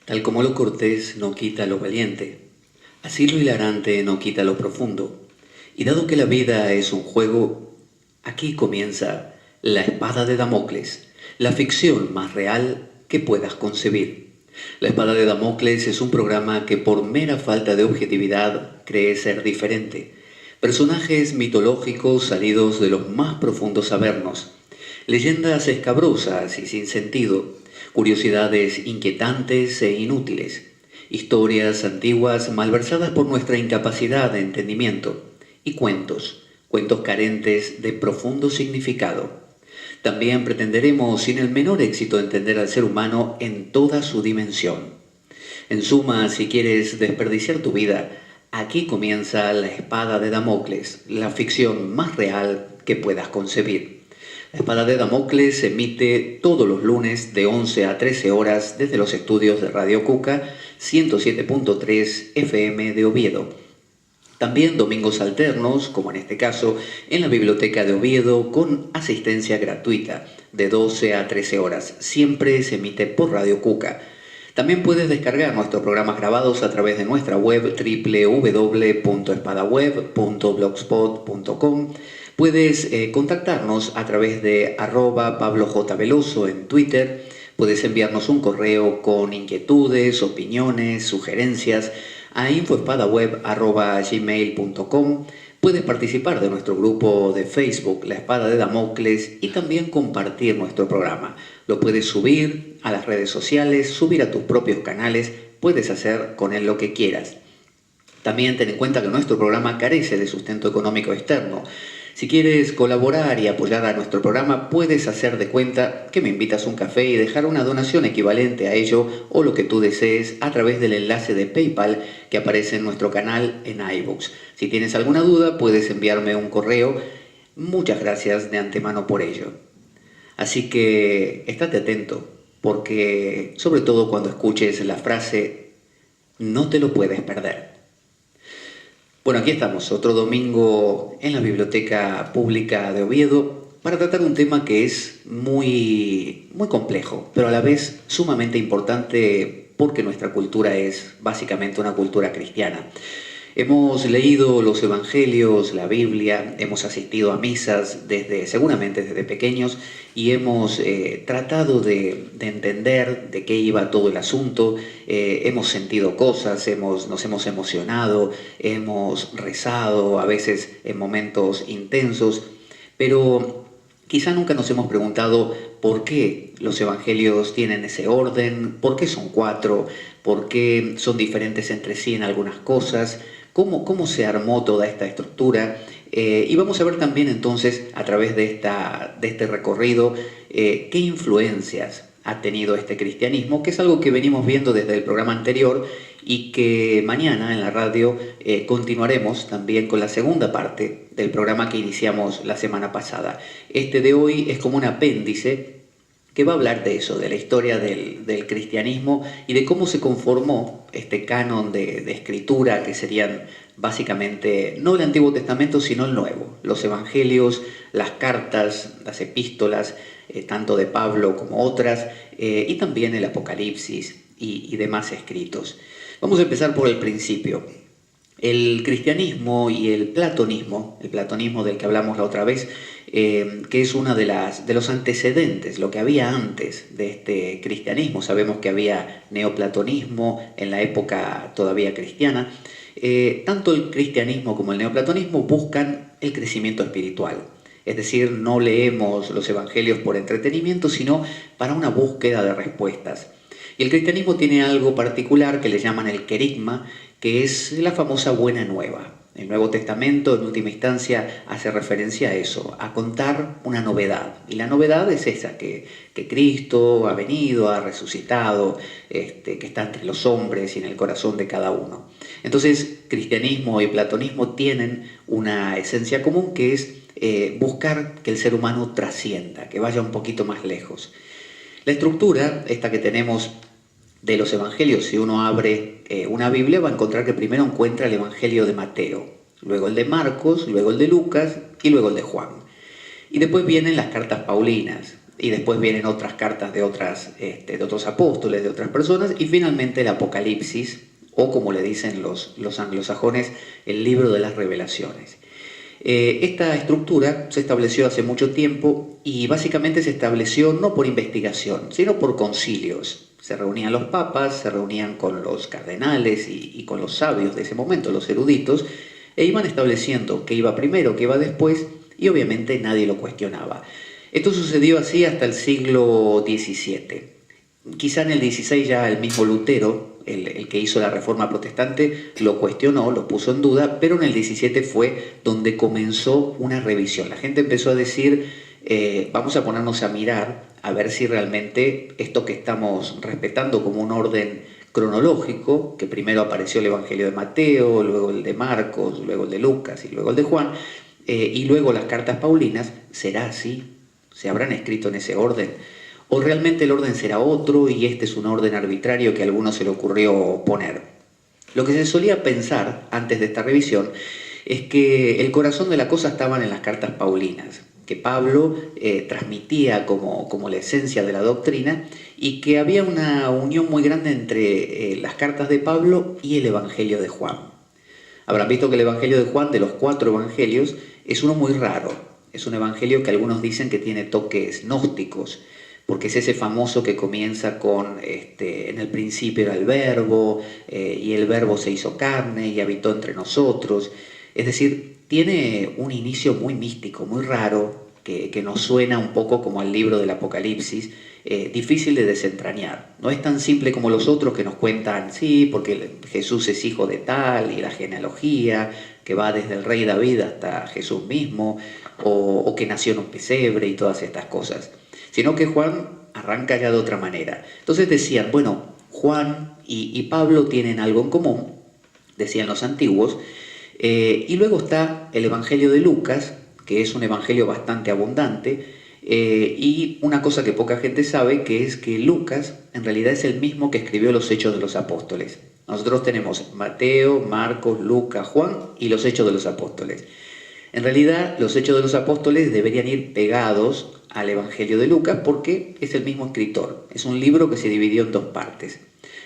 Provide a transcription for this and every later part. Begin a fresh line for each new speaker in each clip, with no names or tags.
Tal como lo cortés no quita lo valiente, así lo hilarante no quita lo profundo. Y dado que la vida es un juego, aquí comienza La espada de Damocles, la ficción más real que puedas concebir. La espada de Damocles es un programa que por mera falta de objetividad cree ser diferente. Personajes mitológicos salidos de los más profundos avernos, leyendas escabrosas y sin sentido, curiosidades inquietantes e inútiles, historias antiguas malversadas por nuestra incapacidad de entendimiento, y cuentos carentes de profundo significado. También pretenderemos sin el menor éxito entender al ser humano en toda su dimensión. En suma, si quieres desperdiciar tu vida, aquí comienza La espada de Damocles, la ficción más real que puedas concebir. La espada de Damocles se emite todos los lunes de 11 a 13 horas desde los estudios de Radio Cuca 107.3 FM de Oviedo. También domingos alternos, como en este caso, en la Biblioteca de Oviedo con asistencia gratuita de 12 a 13 horas. Siempre se emite por Radio Cuca. También puedes descargar nuestros programas grabados a través de nuestra web www.espadaweb.blogspot.com. Puedes contactarnos a través de @PabloJVeloso en Twitter. Puedes enviarnos un correo con inquietudes, opiniones, sugerencias a infoespadaweb@gmail.com. Puedes participar de nuestro grupo de Facebook, La Espada de Damocles, y también compartir nuestro programa. Lo puedes subir a las redes sociales, subir a tus propios canales, puedes hacer con él lo que quieras. También ten en cuenta que nuestro programa carece de sustento económico externo. Si quieres colaborar y apoyar a nuestro programa, puedes hacer de cuenta que me invitas a un café y dejar una donación equivalente a ello o lo que tú desees a través del enlace de PayPal que aparece en nuestro canal en iVoox. Si tienes alguna duda, puedes enviarme un correo. Muchas gracias de antemano por ello. Así que estate atento, porque sobre todo cuando escuches la frase "no te lo puedes perder". Bueno, aquí estamos, otro domingo en la Biblioteca Pública de Oviedo para tratar un tema que es muy complejo, pero a la vez sumamente importante porque nuestra cultura es básicamente una cultura cristiana. Hemos leído los evangelios, la Biblia, hemos asistido a misas seguramente desde pequeños y hemos tratado de entender de qué iba todo el asunto. Hemos sentido cosas, nos hemos emocionado, hemos rezado, a veces en momentos intensos, pero quizá nunca nos hemos preguntado por qué los evangelios tienen ese orden, por qué son 4, por qué son diferentes entre sí en algunas cosas. ¿Cómo se armó toda esta estructura? Y vamos a ver también entonces, a través de este recorrido, qué influencias ha tenido este cristianismo, que es algo que venimos viendo desde el programa anterior y que mañana en la radio continuaremos también con la segunda parte del programa que iniciamos la semana pasada. Este de hoy es como un apéndice que va a hablar de eso, de la historia del cristianismo y de cómo se conformó este canon de escritura, que serían básicamente no el Antiguo Testamento, sino el Nuevo, los evangelios, las cartas, las epístolas, tanto de Pablo como otras, y también el Apocalipsis y demás escritos. Vamos a empezar por el principio. El cristianismo y el platonismo del que hablamos la otra vez, que es uno de los antecedentes, lo que había antes de este cristianismo. Sabemos que había neoplatonismo en la época todavía cristiana. Tanto el cristianismo como el neoplatonismo buscan el crecimiento espiritual. Es decir, no leemos los evangelios por entretenimiento, sino para una búsqueda de respuestas. Y el cristianismo tiene algo particular que le llaman el querigma, que es la famosa buena nueva. El Nuevo Testamento, en última instancia, hace referencia a eso, a contar una novedad. Y la novedad es esa, que Cristo ha venido, ha resucitado, que está entre los hombres y en el corazón de cada uno. Entonces, cristianismo y platonismo tienen una esencia común, que es buscar que el ser humano trascienda, que vaya un poquito más lejos. La estructura, esta que tenemos de los evangelios, si uno abre una Biblia, va a encontrar que primero encuentra el evangelio de Mateo, luego el de Marcos, luego el de Lucas y luego el de Juan. Y después vienen las cartas paulinas, y después vienen otras cartas de otros apóstoles, de otras personas, y finalmente el Apocalipsis, o como le dicen los anglosajones, el libro de las revelaciones. Esta estructura se estableció hace mucho tiempo y básicamente se estableció no por investigación, sino por concilios. Se reunían los papas, se reunían con los cardenales y con los sabios de ese momento, los eruditos, e iban estableciendo qué iba primero, qué iba después, y obviamente nadie lo cuestionaba. Esto sucedió así hasta el siglo XVII. Quizá en el XVI ya el mismo Lutero, el que hizo la Reforma Protestante, lo cuestionó, lo puso en duda, pero en el XVII fue donde comenzó una revisión. La gente empezó a decir, vamos a ponernos a mirar, a ver si realmente esto que estamos respetando como un orden cronológico, que primero apareció el Evangelio de Mateo, luego el de Marcos, luego el de Lucas y luego el de Juan, y luego las cartas paulinas, ¿será así? ¿Se habrán escrito en ese orden? ¿O realmente el orden será otro y este es un orden arbitrario que a algunos se le ocurrió poner? Lo que se solía pensar antes de esta revisión es que el corazón de la cosa estaban en las cartas paulinas, que Pablo transmitía como la esencia de la doctrina y que había una unión muy grande entre las cartas de Pablo y el Evangelio de Juan. Habrán visto que el Evangelio de Juan, de los 4 evangelios, es uno muy raro. Es un evangelio que algunos dicen que tiene toques gnósticos, porque es ese famoso que comienza con, en el principio era el verbo, y el verbo se hizo carne y habitó entre nosotros. Es decir, tiene un inicio muy místico, muy raro, que nos suena un poco como al libro del Apocalipsis, difícil de desentrañar. No es tan simple como los otros que nos cuentan, sí, porque Jesús es hijo de tal, y la genealogía, que va desde el rey David hasta Jesús mismo, o que nació en un pesebre y todas estas cosas. Sino que Juan arranca ya de otra manera. Entonces decían, bueno, Juan y Pablo tienen algo en común, decían los antiguos, y luego está el Evangelio de Lucas, que es un evangelio bastante abundante, y una cosa que poca gente sabe, que es que Lucas en realidad es el mismo que escribió los Hechos de los Apóstoles. Nosotros tenemos Mateo, Marcos, Lucas, Juan y los Hechos de los Apóstoles. En realidad, los Hechos de los Apóstoles deberían ir pegados al Evangelio de Lucas porque es el mismo escritor. Es un libro que se dividió en 2 partes.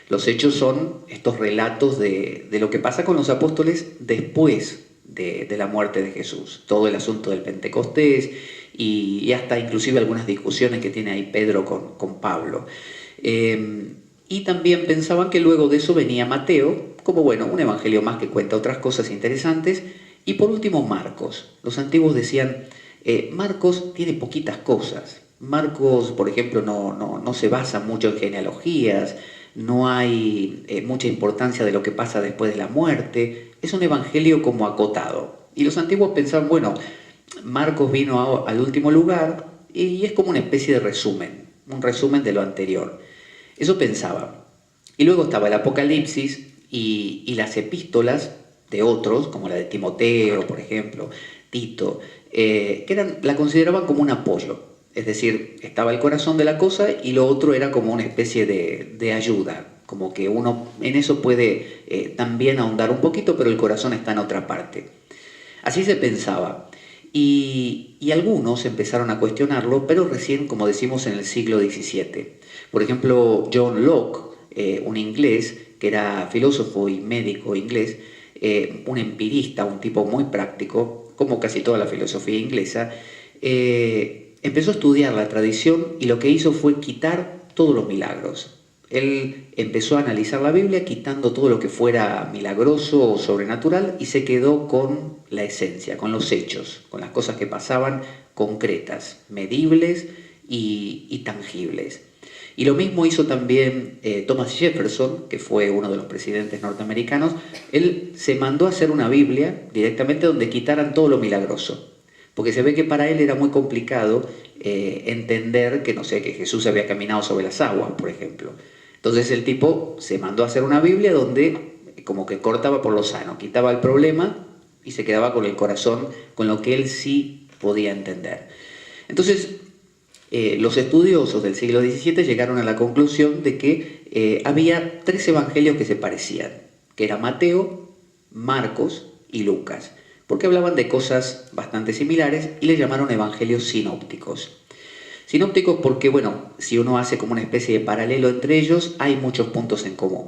Los Hechos son estos relatos de lo que pasa con los apóstoles después de la muerte de Jesús. Todo el asunto del Pentecostés y hasta inclusive algunas discusiones que tiene ahí Pedro con Pablo. Y también pensaban que luego de eso venía Mateo, como un evangelio más que cuenta otras cosas interesantes. Y por último, Marcos. Los antiguos decían, Marcos tiene poquitas cosas. Marcos, por ejemplo, no se basa mucho en genealogías, no hay mucha importancia de lo que pasa después de la muerte. Es un evangelio como acotado. Y los antiguos pensaban, Marcos vino al último lugar y es como una especie de resumen, un resumen de lo anterior. Eso pensaban. Y luego estaba el Apocalipsis y las epístolas de otros, como la de Timoteo, por ejemplo, Tito, que la consideraban como un apoyo. Es decir, estaba el corazón de la cosa y lo otro era como una especie de ayuda, como que uno en eso puede también ahondar un poquito, pero el corazón está en otra parte. Así se pensaba. Y algunos empezaron a cuestionarlo, pero recién, como decimos, en el siglo XVII. Por ejemplo, John Locke, un inglés, que era filósofo y médico inglés, un empirista, un tipo muy práctico, como casi toda la filosofía inglesa, empezó a estudiar la tradición y lo que hizo fue quitar todos los milagros. Él empezó a analizar la Biblia quitando todo lo que fuera milagroso o sobrenatural y se quedó con la esencia, con los hechos, con las cosas que pasaban concretas, medibles y tangibles. Y lo mismo hizo también Thomas Jefferson, que fue uno de los presidentes norteamericanos. Él se mandó a hacer una Biblia directamente donde quitaran todo lo milagroso, porque se ve que para él era muy complicado entender que, que Jesús había caminado sobre las aguas, por ejemplo. Entonces el tipo se mandó a hacer una Biblia donde como que cortaba por lo sano, quitaba el problema y se quedaba con el corazón, con lo que él sí podía entender. Entonces, los estudiosos del siglo XVII llegaron a la conclusión de que había 3 evangelios que se parecían, que eran Mateo, Marcos y Lucas, porque hablaban de cosas bastante similares y les llamaron evangelios sinópticos. Sinópticos porque, bueno, si uno hace como una especie de paralelo entre ellos, hay muchos puntos en común.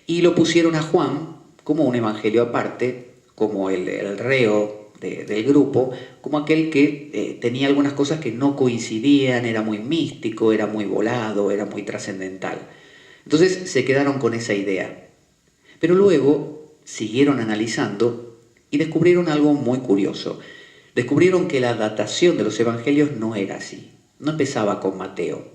Y lo pusieron a Juan como un evangelio aparte, como el reo del grupo, como aquel que tenía algunas cosas que no coincidían, era muy místico, era muy volado, era muy trascendental. Entonces se quedaron con esa idea. Pero luego siguieron analizando y descubrieron algo muy curioso. Descubrieron que la datación de los evangelios no era así. No empezaba con Mateo,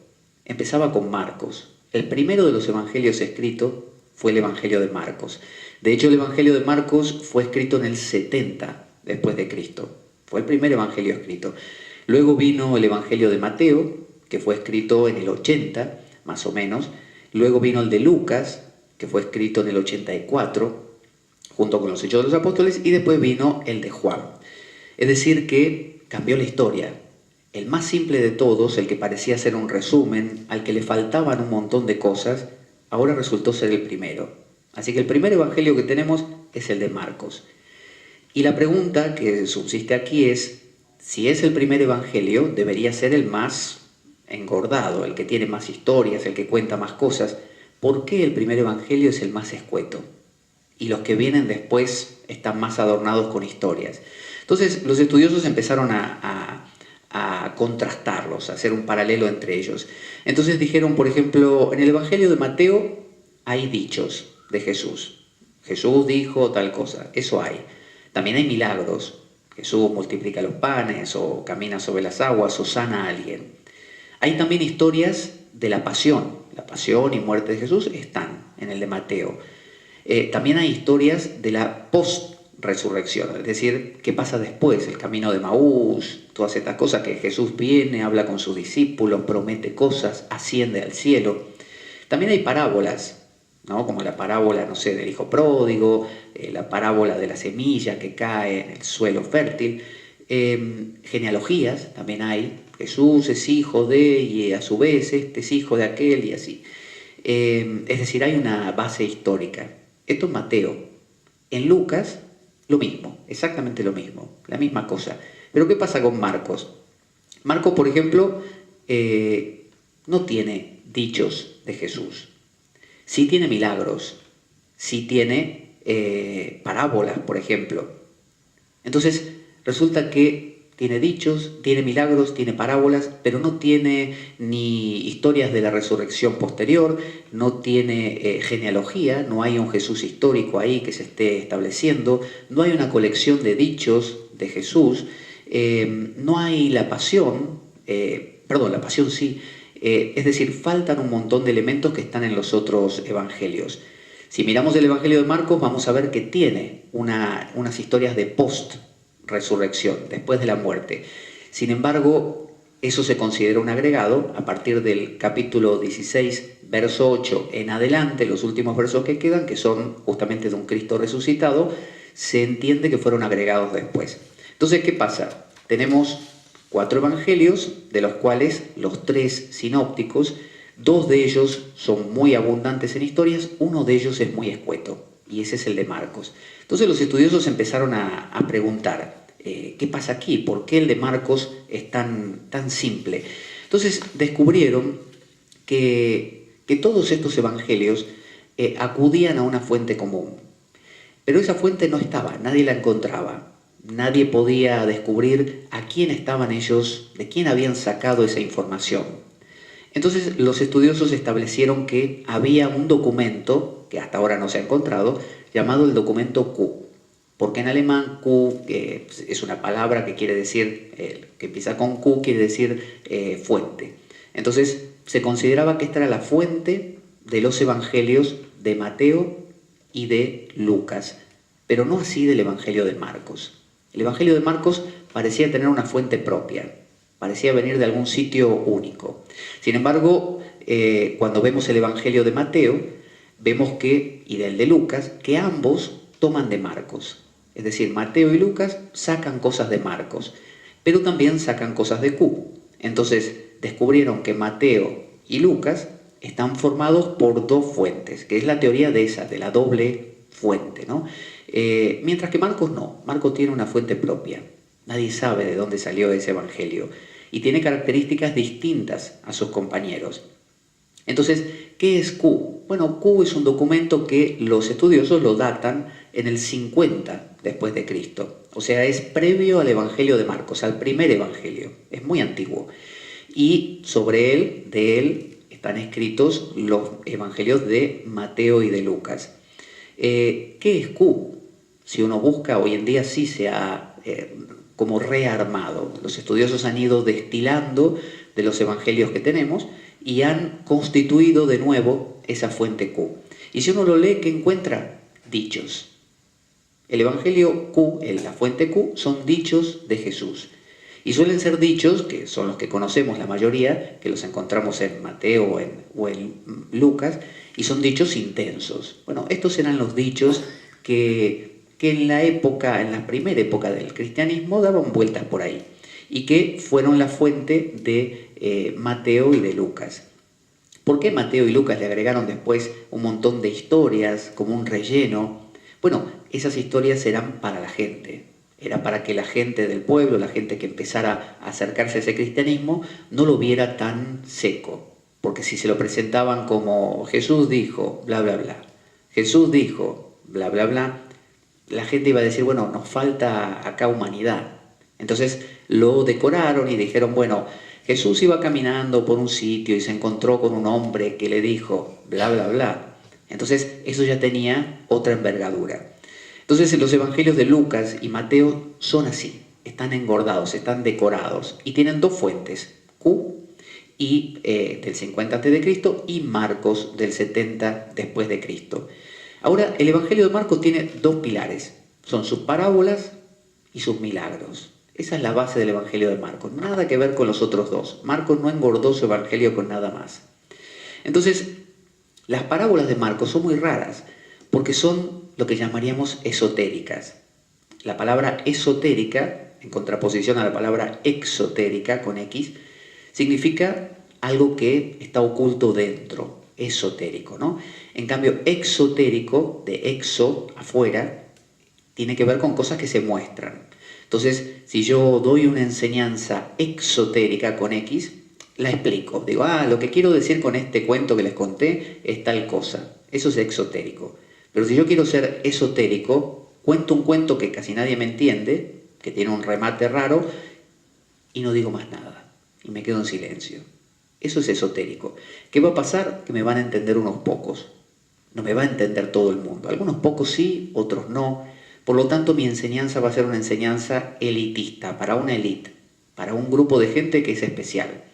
empezaba con Marcos. El primero de los evangelios escritos fue el evangelio de Marcos. De hecho, el evangelio de Marcos fue escrito en el 70 después de Cristo. Fue el primer evangelio escrito. Luego vino el evangelio de Mateo, que fue escrito en el 80, más o menos. Luego vino el de Lucas, que fue escrito en el 84, junto con los Hechos de los Apóstoles, y después vino el de Juan. Es decir, que cambió la historia. El más simple de todos, el que parecía ser un resumen, al que le faltaban un montón de cosas, ahora resultó ser el primero. Así que el primer evangelio que tenemos es el de Marcos. Y la pregunta que subsiste aquí es, si es el primer evangelio, debería ser el más engordado, el que tiene más historias, el que cuenta más cosas. ¿Por qué el primer evangelio es el más escueto? Y los que vienen después están más adornados con historias. Entonces los estudiosos empezaron a contrastarlos, a hacer un paralelo entre ellos. Entonces dijeron, por ejemplo, en el evangelio de Mateo hay dichos de Jesús. Jesús dijo tal cosa, eso hay. También hay milagros. Jesús multiplica los panes o camina sobre las aguas o sana a alguien. Hay también historias de la pasión y muerte de Jesús están en el de Mateo. También hay historias de la post-resurrección, es decir, qué pasa después, el camino de Maús, todas estas cosas que Jesús viene, habla con sus discípulos, promete cosas, asciende al cielo. También hay parábolas, ¿no? Como la parábola, no sé, del hijo pródigo, la parábola de la semilla que cae en el suelo fértil. Genealogías también hay. Jesús es hijo de, y a su vez este es hijo de aquel y así. Es decir, hay una base histórica. Esto es Mateo. En Lucas, lo mismo, exactamente lo mismo, la misma cosa. Pero ¿qué pasa con Marcos? Marcos, por ejemplo, no tiene dichos de Jesús. Sí tiene milagros, sí tiene parábolas, por ejemplo. Entonces, resulta que tiene dichos, tiene milagros, tiene parábolas, pero no tiene ni historias de la resurrección posterior, no tiene genealogía, no hay un Jesús histórico ahí que se esté estableciendo, no hay una colección de dichos de Jesús, no hay la pasión, la pasión sí, es decir, faltan un montón de elementos que están en los otros evangelios. Si miramos el evangelio de Marcos, vamos a ver que tiene unas historias de post-resurrección, después de la muerte. Sin embargo, eso se considera un agregado. A partir del capítulo 16, verso 8 en adelante, los últimos versos que quedan, que son justamente de un Cristo resucitado, se entiende que fueron agregados después. Entonces, ¿qué pasa? Tenemos 4 evangelios, de los cuales los 3 sinópticos, 2 de ellos son muy abundantes en historias, uno de ellos es muy escueto, y ese es el de Marcos. Entonces los estudiosos empezaron a preguntar, ¿qué pasa aquí? ¿Por qué el de Marcos es tan simple? Entonces descubrieron que todos estos evangelios acudían a una fuente común, pero esa fuente no estaba, nadie la encontraba. Nadie podía descubrir a quién estaban ellos, de quién habían sacado esa información. Entonces los estudiosos establecieron que había un documento, que hasta ahora no se ha encontrado, llamado el documento Q. Porque en alemán Q es una palabra que quiere decir, que empieza con Q, quiere decir fuente. Entonces se consideraba que esta era la fuente de los evangelios de Mateo y de Lucas, pero no así del evangelio de Marcos. El evangelio de Marcos parecía tener una fuente propia, parecía venir de algún sitio único. Sin embargo, cuando vemos el evangelio de Mateo, vemos y del de Lucas, que ambos toman de Marcos. Es decir, Mateo y Lucas sacan cosas de Marcos, pero también sacan cosas de Q. Entonces, descubrieron que Mateo y Lucas están formados por 2 fuentes, que es la teoría de la doble fuente, ¿no? Mientras que Marcos no, Marcos tiene una fuente propia. Nadie sabe de dónde salió ese evangelio. y tiene características distintas a sus compañeros. Entonces, ¿qué es Q? Bueno, Q es un documento que los estudiosos lo datan en el 50 después de Cristo. O sea, es previo al Evangelio de Marcos, al primer Evangelio. Es muy antiguo. Y sobre él, de él, están escritos los Evangelios de Mateo y de Lucas. ¿Qué es Q? Si uno busca, hoy en día sí se ha como rearmado. Los estudiosos han ido destilando de los Evangelios que tenemos y han constituido de nuevo esa fuente Q. Y si uno lo lee, ¿qué encuentra? Dichos. El Evangelio Q, la fuente Q, son dichos de Jesús. Y suelen ser dichos, que son los que conocemos la mayoría, que los encontramos en Mateo o en Lucas, y son dichos intensos. Bueno, estos eran los dichos que en la primera época del cristianismo daban vueltas por ahí, y que fueron la fuente de Mateo y de Lucas. ¿Por qué Mateo y Lucas le agregaron después un montón de historias, como un relleno? Bueno, esas historias eran para la gente. Era para que la gente del pueblo, la gente que empezara a acercarse a ese cristianismo, no lo viera tan seco. Porque si se lo presentaban como Jesús dijo, bla, bla, bla, Jesús dijo, bla, bla, bla, la gente iba a decir, bueno, nos falta acá humanidad. Entonces lo decoraron y dijeron, bueno, Jesús iba caminando por un sitio y se encontró con un hombre que le dijo, bla, bla, bla. Entonces eso ya tenía otra envergadura. Entonces los evangelios de Lucas y Mateo son así, están engordados, están decorados y tienen dos fuentes, Q y, del 50 a.C. y Marcos del 70 después de Cristo. Ahora, el evangelio de Marcos tiene dos pilares, son sus parábolas y sus milagros. Esa es la base del evangelio de Marcos, nada que ver con los otros dos. Marcos no engordó su evangelio con nada más. Entonces, las parábolas de Marcos son muy raras porque son lo que llamaríamos esotéricas. La palabra esotérica, en contraposición a la palabra exotérica con X, significa algo que está oculto dentro, esotérico, ¿no? En cambio, exotérico, de exo, afuera, tiene que ver con cosas que se muestran. Entonces, si yo doy una enseñanza exotérica con X, la explico. Digo, lo que quiero decir con este cuento que les conté es tal cosa. Eso es exotérico. Pero si yo quiero ser esotérico, cuento un cuento que casi nadie me entiende, que tiene un remate raro, y no digo más nada. Y me quedo en silencio. Eso es esotérico. ¿Qué va a pasar? Que me van a entender unos pocos. No me va a entender todo el mundo. Algunos pocos sí, otros no. Por lo tanto, mi enseñanza va a ser una enseñanza elitista, para una élite, para un grupo de gente que es especial.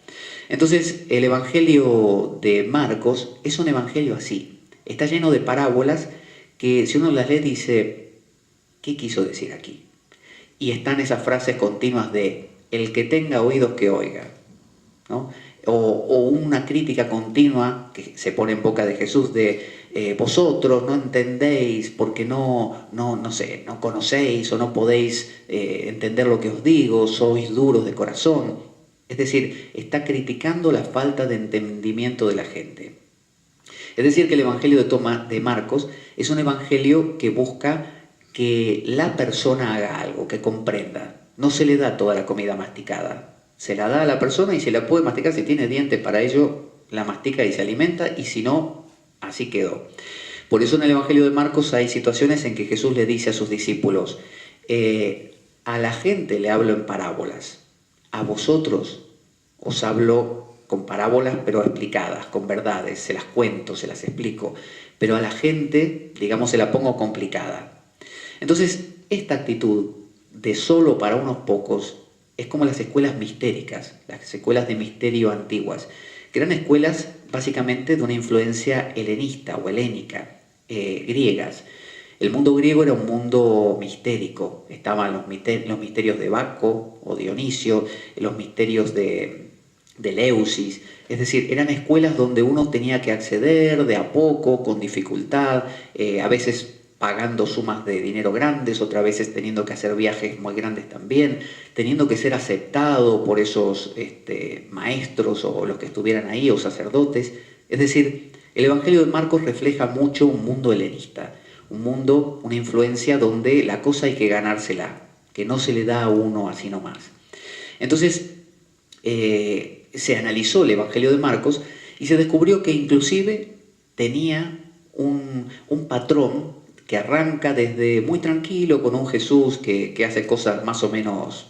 Entonces, el evangelio de Marcos es un evangelio así. Está lleno de parábolas que si uno las lee dice, ¿qué quiso decir aquí? Y están esas frases continuas de, el que tenga oídos que oiga, ¿no? O una crítica continua que se pone en boca de Jesús de vosotros no entendéis porque no conocéis o no podéis entender lo que os digo, sois duros de corazón. Es decir, está criticando la falta de entendimiento de la gente. Es decir, que el evangelio de Marcos es un evangelio que busca que la persona haga algo, que comprenda. No se le da toda la comida masticada. Se la da a la persona y se la puede masticar. Si tiene dientes para ello, la mastica y se alimenta, y si no, así quedó. Por eso en el Evangelio de Marcos hay situaciones en que Jesús le dice a sus discípulos, a la gente le hablo en parábolas, a vosotros os hablo con parábolas pero explicadas, con verdades, se las cuento, se las explico, pero a la gente, digamos, se la pongo complicada. Entonces, esta actitud de solo para unos pocos es como las escuelas mistéricas, las escuelas de misterio antiguas, que eran escuelas básicamente de una influencia helenista o helénica, griegas. El mundo griego era un mundo mistérico, estaban los misterios de Baco o Dionisio, los misterios de Eleusis, es decir, eran escuelas donde uno tenía que acceder de a poco, con dificultad, a veces pagando sumas de dinero grandes, otras veces teniendo que hacer viajes muy grandes también, teniendo que ser aceptado por esos maestros o los que estuvieran ahí, o sacerdotes. Es decir, el Evangelio de Marcos refleja mucho un mundo helenista, un mundo, una influencia donde la cosa hay que ganársela, que no se le da a uno así nomás. Entonces, se analizó el Evangelio de Marcos y se descubrió que inclusive tenía un patrón que arranca desde muy tranquilo con un Jesús que hace cosas más o menos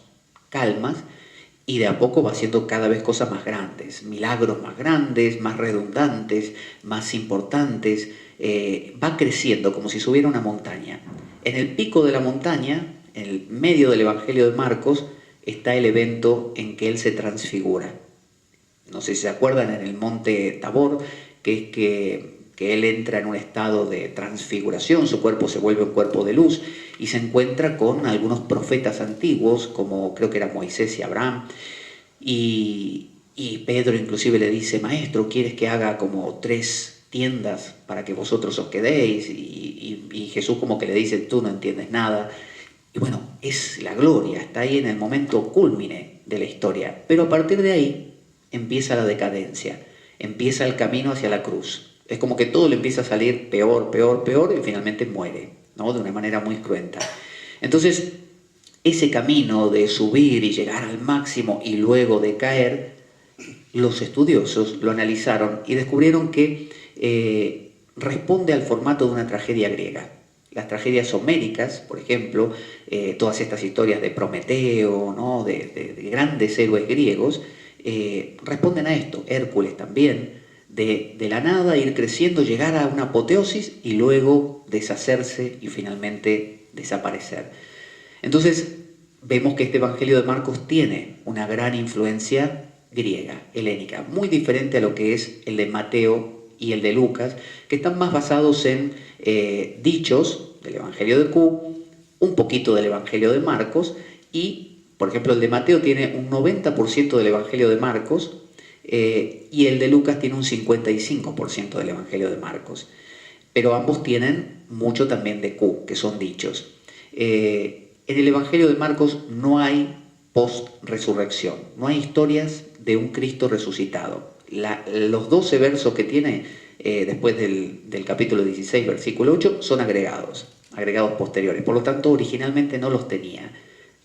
calmas y de a poco va haciendo cada vez cosas más grandes, milagros más grandes, más redundantes, más importantes, va creciendo como si subiera una montaña. En el pico de la montaña, en el medio del Evangelio de Marcos, está el evento en que él se transfigura. No sé si se acuerdan, en el monte Tabor, que es que él entra en un estado de transfiguración, su cuerpo se vuelve un cuerpo de luz y se encuentra con algunos profetas antiguos, como creo que era Moisés y Abraham, y Pedro inclusive le dice: maestro, ¿quieres que haga como 3 tiendas para que vosotros os quedéis? Y Jesús como que le dice: tú no entiendes nada. Y bueno, es la gloria, está ahí en el momento cúlmine de la historia, pero a partir de ahí empieza la decadencia, empieza el camino hacia la cruz. Es como que todo le empieza a salir peor, peor, peor y finalmente muere, ¿no? De una manera muy cruenta. Entonces, ese camino de subir y llegar al máximo y luego de caer, los estudiosos lo analizaron y descubrieron que responde al formato de una tragedia griega. Las tragedias homéricas, por ejemplo, todas estas historias de Prometeo, ¿no? de grandes héroes griegos, responden a esto. Hércules también, de la nada ir creciendo, llegar a una apoteosis y luego deshacerse y finalmente desaparecer. Entonces vemos que este Evangelio de Marcos tiene una gran influencia griega, helénica, muy diferente a lo que es el de Mateo y el de Lucas, que están más basados en dichos del Evangelio de Q, un poquito del Evangelio de Marcos y, por ejemplo, el de Mateo tiene un 90% del Evangelio de Marcos y el de Lucas tiene un 55% del Evangelio de Marcos. Pero ambos tienen mucho también de Q, que son dichos. En el Evangelio de Marcos no hay post-resurrección, no hay historias de un Cristo resucitado. Los 12 versos que tiene después del capítulo 16, versículo 8, son agregados posteriores. Por lo tanto, originalmente no los tenía.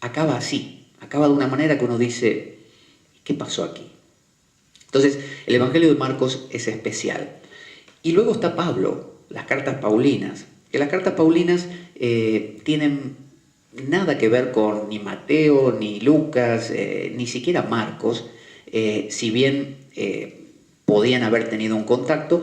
Acaba así, acaba de una manera que uno dice: ¿qué pasó aquí? Entonces, el Evangelio de Marcos es especial. Y luego está Pablo, las cartas paulinas, que las cartas paulinas tienen nada que ver con ni Mateo, ni Lucas, ni siquiera Marcos, si bien podían haber tenido un contacto.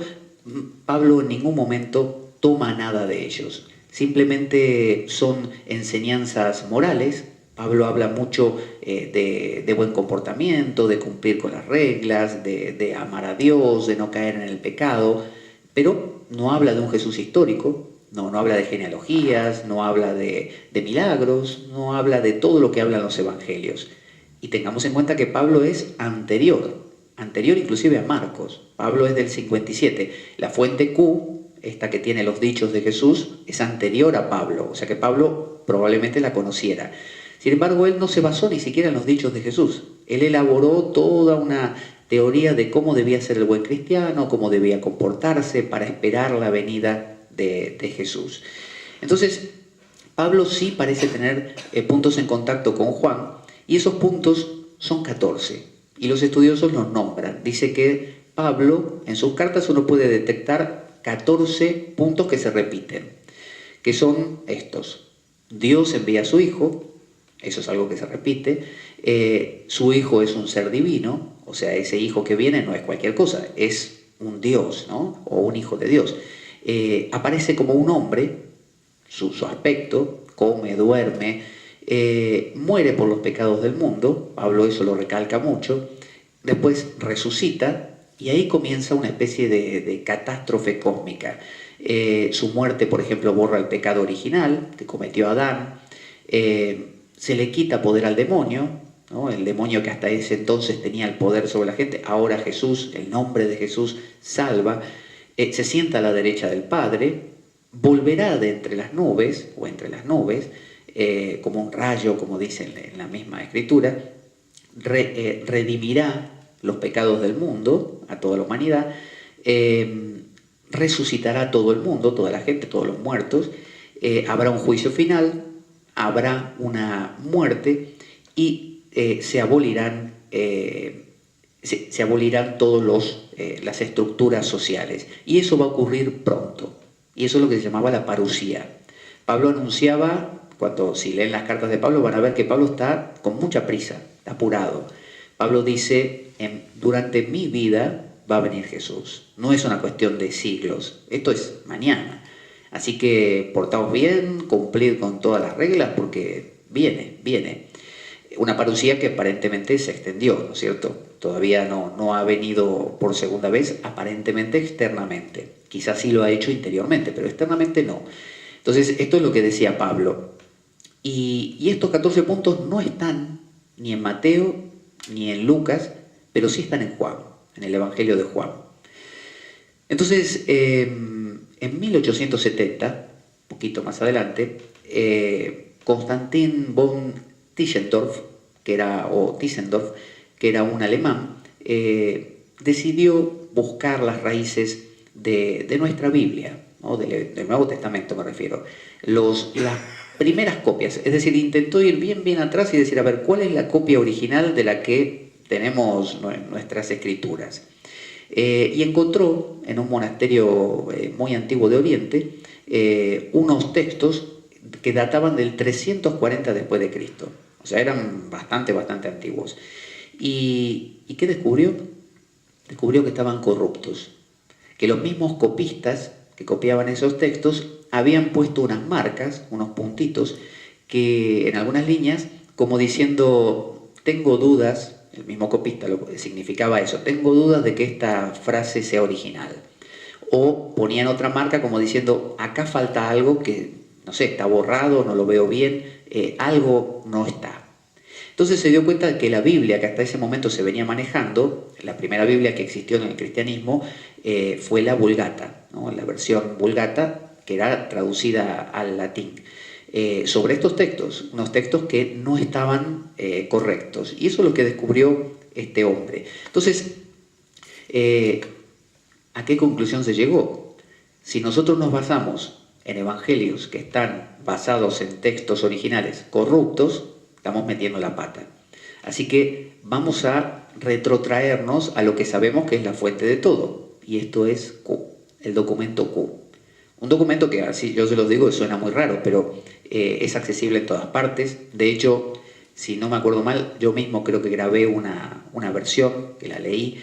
Pablo en ningún momento toma nada de ellos, simplemente son enseñanzas morales. Pablo habla mucho de buen comportamiento, de cumplir con las reglas, de amar a Dios, de no caer en el pecado, pero no habla de un Jesús histórico, no habla de genealogías, no habla de milagros, no habla de todo lo que hablan los evangelios. Y tengamos en cuenta que Pablo es anterior inclusive a Marcos. Pablo es del 57. La fuente Q, esta que tiene los dichos de Jesús, es anterior a Pablo, o sea que Pablo probablemente la conociera. Sin embargo, él no se basó ni siquiera en los dichos de Jesús. Él elaboró toda una teoría de cómo debía ser el buen cristiano, cómo debía comportarse para esperar la venida de Jesús. Entonces, Pablo sí parece tener puntos en contacto con Juan, y esos puntos son 14, y los estudiosos los nombran. Dice que Pablo, en sus cartas uno puede detectar 14 puntos que se repiten, que son estos: Dios envía a su Hijo, eso es algo que se repite, su Hijo es un ser divino, o sea, ese Hijo que viene no es cualquier cosa, es un Dios, ¿no? O un Hijo de Dios. Aparece como un hombre, su aspecto, come, duerme, muere por los pecados del mundo, Pablo eso lo recalca mucho, después resucita y ahí comienza una especie de catástrofe cósmica. Su muerte, por ejemplo, borra el pecado original que cometió Adán, se le quita poder al demonio, ¿no? El demonio que hasta ese entonces tenía el poder sobre la gente, ahora Jesús, el nombre de Jesús, salva, se sienta a la derecha del Padre, volverá de entre las nubes, o entre las nubes, como un rayo, como dice en la misma escritura, redimirá los pecados del mundo, a toda la humanidad, resucitará a todo el mundo, toda la gente, todos los muertos, habrá un juicio final, habrá una muerte y se abolirán se abolirán todas las estructuras sociales. Y eso va a ocurrir pronto. Y eso es lo que se llamaba la parusía. Pablo anunciaba, si leen las cartas de Pablo, van a ver que Pablo está con mucha prisa, está apurado. Pablo dice, durante mi vida va a venir Jesús. No es una cuestión de siglos, esto es mañana. Así que portaos bien, cumplid con todas las reglas, porque viene. Una parusía que aparentemente se extendió, ¿no es cierto? Todavía no ha venido por segunda vez, aparentemente externamente. Quizás sí lo ha hecho interiormente, pero externamente no. Entonces, esto es lo que decía Pablo. Y estos 14 puntos no están ni en Mateo ni en Lucas, pero sí están en Juan, en el Evangelio de Juan. Entonces, en 1870, un poquito más adelante, Konstantin von Tischendorf, que era un alemán, decidió buscar las raíces de nuestra Biblia, ¿no? del Nuevo Testamento me refiero, las primeras copias, es decir, intentó ir bien atrás y decir, a ver, ¿cuál es la copia original de la que tenemos nuestras escrituras? Y encontró en un monasterio muy antiguo de Oriente unos textos que databan del 340 después de Cristo. O sea, eran bastante antiguos. ¿Y qué descubrió? Descubrió que estaban corruptos, que los mismos copistas que copiaban esos textos habían puesto unas marcas, unos puntitos, que en algunas líneas, como diciendo, tengo dudas, el mismo copista significaba eso, tengo dudas de que esta frase sea original. O ponían otra marca como diciendo, acá falta algo que, no sé, está borrado, no lo veo bien, algo no está. Entonces se dio cuenta de que la Biblia que hasta ese momento se venía manejando, la primera Biblia que existió en el cristianismo, fue la Vulgata, ¿no? La versión Vulgata, que era traducida al latín, sobre estos textos, unos textos que no estaban correctos. Y eso es lo que descubrió este hombre. Entonces, ¿a qué conclusión se llegó? Si nosotros nos basamos en evangelios que están basados en textos originales corruptos, estamos metiendo la pata. Así que vamos a retrotraernos a lo que sabemos que es la fuente de todo. Y esto es Q, el documento Q. Un documento que, así yo se los digo, suena muy raro, pero es accesible en todas partes. De hecho, si no me acuerdo mal, yo mismo creo que grabé una versión, que la leí,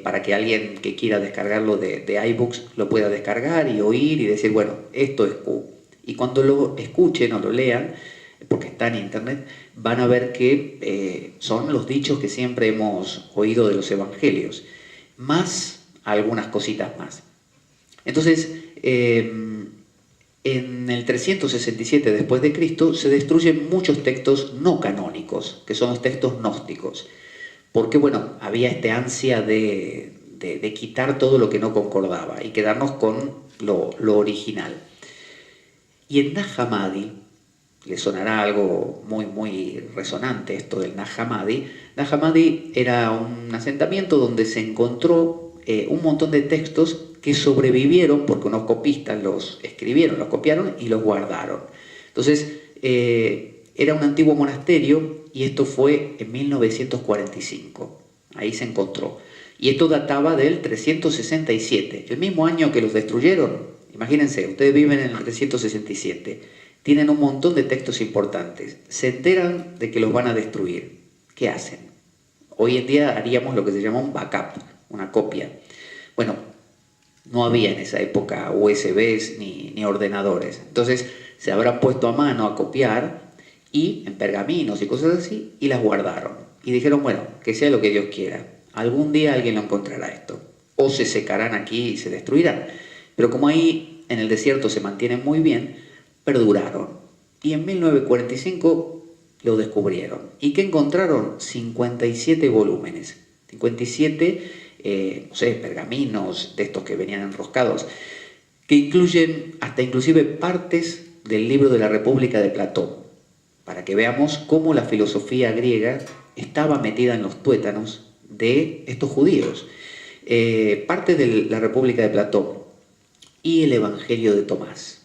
para que alguien que quiera descargarlo de iBooks lo pueda descargar y oír y decir, bueno, esto es Q. Y cuando lo escuchen o lo lean, porque está en internet, van a ver que son los dichos que siempre hemos oído de los evangelios, más algunas cositas más. Entonces, en el 367 después de Cristo se destruyen muchos textos no canónicos, que son los textos gnósticos, porque bueno, había esta ansia de quitar todo lo que no concordaba y quedarnos con lo original. Y en Nag Hammadi, le sonará algo muy resonante esto del Nag Hammadi. Nag Hammadi era un asentamiento donde se encontró un montón de textos que sobrevivieron porque unos copistas los escribieron, los copiaron y los guardaron. Entonces, era un antiguo monasterio y esto fue en 1945. Ahí se encontró. Y esto databa del 367, el mismo año que los destruyeron. Imagínense, ustedes viven en el 367. Tienen un montón de textos importantes. Se enteran de que los van a destruir. ¿Qué hacen? Hoy en día haríamos lo que se llama un backup, una copia. Bueno, no había en esa época USBs ni ordenadores. Entonces se habrán puesto a mano a copiar y en pergaminos y cosas así y las guardaron. Y dijeron, bueno, que sea lo que Dios quiera. Algún día alguien lo encontrará esto. O se secarán aquí y se destruirán. Pero como ahí en el desierto se mantienen muy bien, perduraron. Y en 1945 lo descubrieron. ¿Y qué encontraron? 57 volúmenes. 57 pergaminos de estos que venían enroscados, que incluyen hasta inclusive partes del libro de la República de Platón, para que veamos cómo la filosofía griega estaba metida en los tuétanos de estos judíos. Parte de la República de Platón y el Evangelio de Tomás.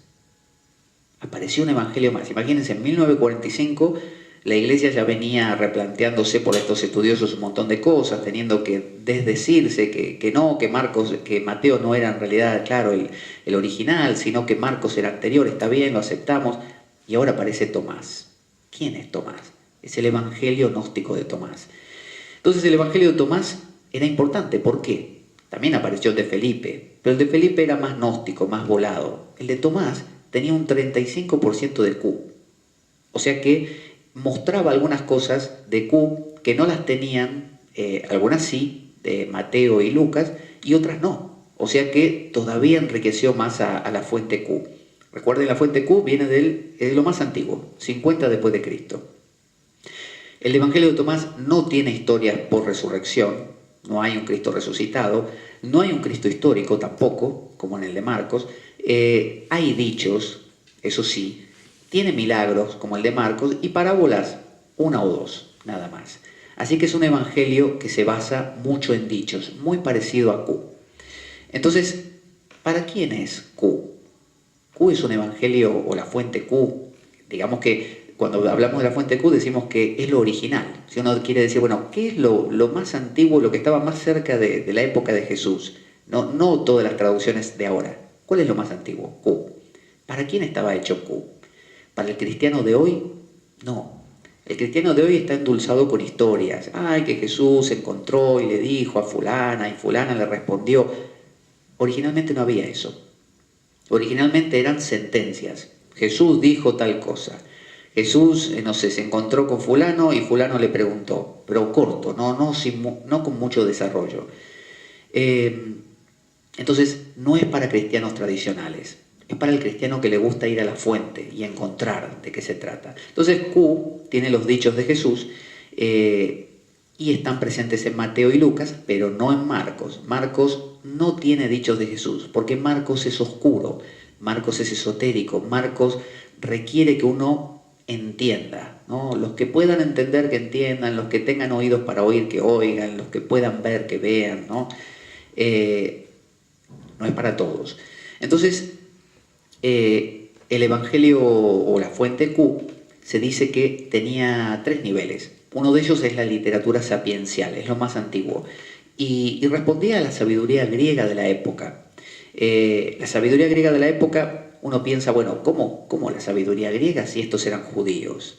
Apareció un evangelio más. Imagínense, en 1945 La Iglesia ya venía replanteándose por estos estudiosos un montón de cosas, teniendo que desdecirse que Mateo no era en realidad, claro, el original, sino que Marcos era anterior, está bien, lo aceptamos. Y ahora aparece Tomás. ¿Quién es Tomás? Es el Evangelio gnóstico de Tomás. Entonces el Evangelio de Tomás era importante. ¿Por qué? También apareció el de Felipe, pero el de Felipe era más gnóstico, más volado. El de Tomás tenía un 35% de Q. O sea que mostraba algunas cosas de Q que no las tenían, algunas sí, de Mateo y Lucas, y otras no. O sea que todavía enriqueció más a la fuente Q. Recuerden, la fuente Q viene de lo más antiguo, 50 después de Cristo. El Evangelio de Tomás no tiene historias por resurrección, no hay un Cristo resucitado, no hay un Cristo histórico tampoco, como en el de Marcos. Hay dichos, eso sí, tiene milagros como el de Marcos y parábolas, una o dos, nada más. Así que es un evangelio que se basa mucho en dichos, muy parecido a Q. Entonces, ¿para quién es Q? Q es un evangelio o la fuente Q. Digamos que cuando hablamos de la fuente Q decimos que es lo original. Si uno quiere decir, bueno, ¿qué es lo más antiguo, lo que estaba más cerca de la época de Jesús? No todas las traducciones de ahora. ¿Cuál es lo más antiguo? Q. ¿Para quién estaba hecho Q? ¿Para el cristiano de hoy? No. El cristiano de hoy está endulzado con historias. Ay, que Jesús se encontró y le dijo a fulana y fulana le respondió. Originalmente no había eso. Originalmente eran sentencias. Jesús dijo tal cosa. Jesús, no sé, se encontró con fulano y fulano le preguntó, pero corto, no con mucho desarrollo. Entonces, no es para cristianos tradicionales, es para el cristiano que le gusta ir a la fuente y encontrar de qué se trata. Entonces, Q tiene los dichos de Jesús y están presentes en Mateo y Lucas, pero no en Marcos. Marcos no tiene dichos de Jesús, porque Marcos es oscuro, Marcos es esotérico, Marcos requiere que uno entienda, ¿no? Los que puedan entender que entiendan, los que tengan oídos para oír que oigan, los que puedan ver que vean, ¿no? No es para todos. Entonces, el Evangelio o la fuente Q se dice que tenía 3 niveles. Uno de ellos es la literatura sapiencial, es lo más antiguo, y respondía a la sabiduría griega de la época. La sabiduría griega de la época, uno piensa, bueno, ¿cómo la sabiduría griega si estos eran judíos?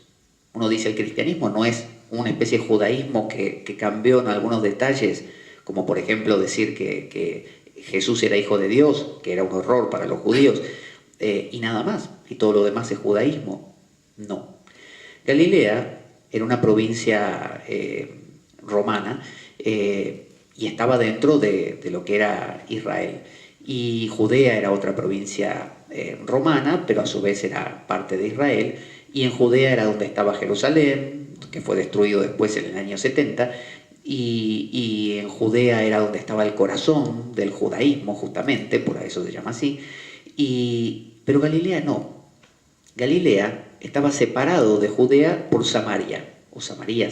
Uno dice, el cristianismo no es una especie de judaísmo que cambió en algunos detalles, como por ejemplo decir que Jesús era hijo de Dios, que era un horror para los judíos, y nada más, y todo lo demás es judaísmo. No. Galilea era una provincia romana y estaba dentro de lo que era Israel. Y Judea era otra provincia romana, pero a su vez era parte de Israel. Y en Judea era donde estaba Jerusalén, que fue destruido después en el año 70. Y en Judea era donde estaba el corazón del judaísmo, justamente, por eso se llama así. Pero Galilea no. Galilea estaba separado de Judea por Samaria, o Samaria.